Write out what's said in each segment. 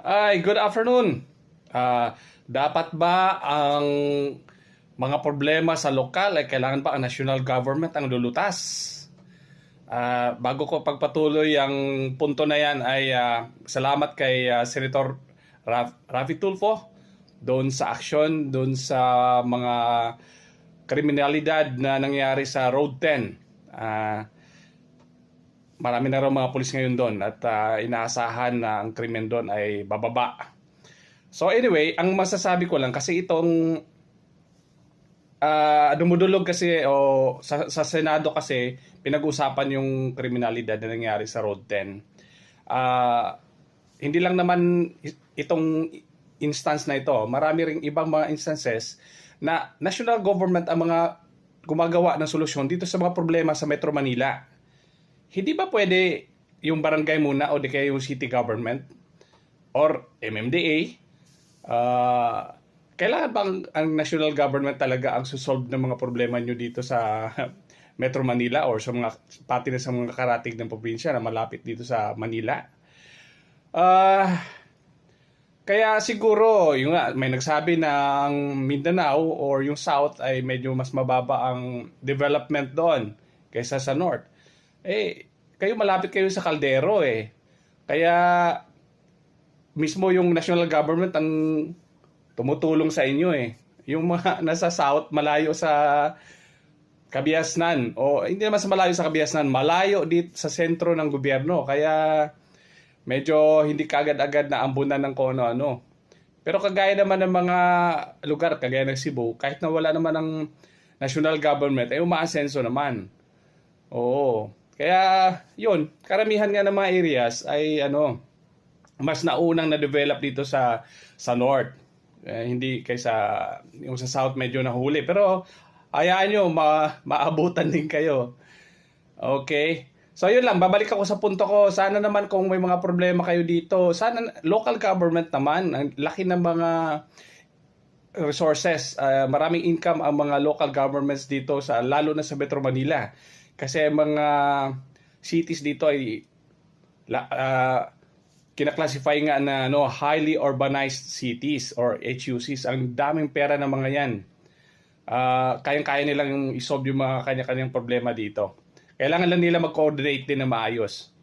Ay, good afternoon. Dapat ba ang mga problema sa lokal ay kailangan ba ang national government ang lulutas? Bago ko pagpatuloy ang punto na yan ay salamat kay Senator Raffy Tulfo doon sa aksyon, doon sa mga kriminalidad na nangyari sa Road 10. Marami na raw mga pulis ngayon doon at inaasahan na ang krimen doon ay bababa. So anyway, ang masasabi ko lang kasi itong dumudulog kasi sa Senado kasi pinag-usapan yung kriminalidad na nangyari sa Road 10. Hindi lang naman itong instance na ito, marami ring ibang mga instances na national government ang mga gumagawa ng solusyon dito sa mga problema sa Metro Manila. Hindi ba pwede yung barangay muna o di kaya yung city government or MMDA? Kailangan bang ang national government talaga ang susolve ng mga problema nyo dito sa Metro Manila or sa mga pati na sa mga karatig ng probinsya na malapit dito sa Manila? Kaya siguro yung may nagsabi na ang Mindanao or yung South ay medyo mas mababa ang development doon kaysa sa North. Kayo malapit kayo sa kaldero eh. Kaya mismo yung national government ang tumutulong sa inyo eh. Yung mga nasa South, malayo sa Kabiasnan. O hindi naman sa malayo sa Kabiasnan, malayo dito sa sentro ng gobyerno. Kaya medyo hindi kaagad-agad na ambunan ng kung ano-ano. Pero kagaya naman ng mga lugar, kagaya ng Cebu, kahit na wala naman ng national government, ay umaasenso naman. Oo. Kaya, yun, karamihan nga ng mga areas ay mas naunang na-develop dito sa North. Hindi kaysa yung sa South medyo nahuli. Pero, hayaan nyo, maabutan din kayo. Okay? So, yun lang, babalik ako sa punto ko. Sana naman kung may mga problema kayo dito, sana local government naman, ang laki ng mga resources, maraming income ang mga local governments dito, lalo na sa Metro Manila. Kasi mga cities dito ay kinaklasify nga na highly urbanized cities or HUCs. Ang daming pera ng mga yan. Kayang-kaya nilang isolve yung mga kanya-kanyang problema dito. Kailangan lang nila mag-coordinate din na maayos.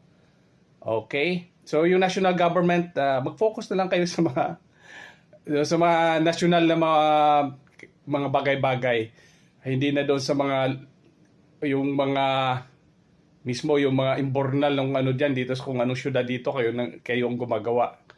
Okay? So yung national government, mag-focus na lang kayo sa mga national na mga bagay-bagay. Hindi na doon sa yung mga mismo yung mga imbornal ng diyan dito kung anong syudad dito kayo ang gumagawa.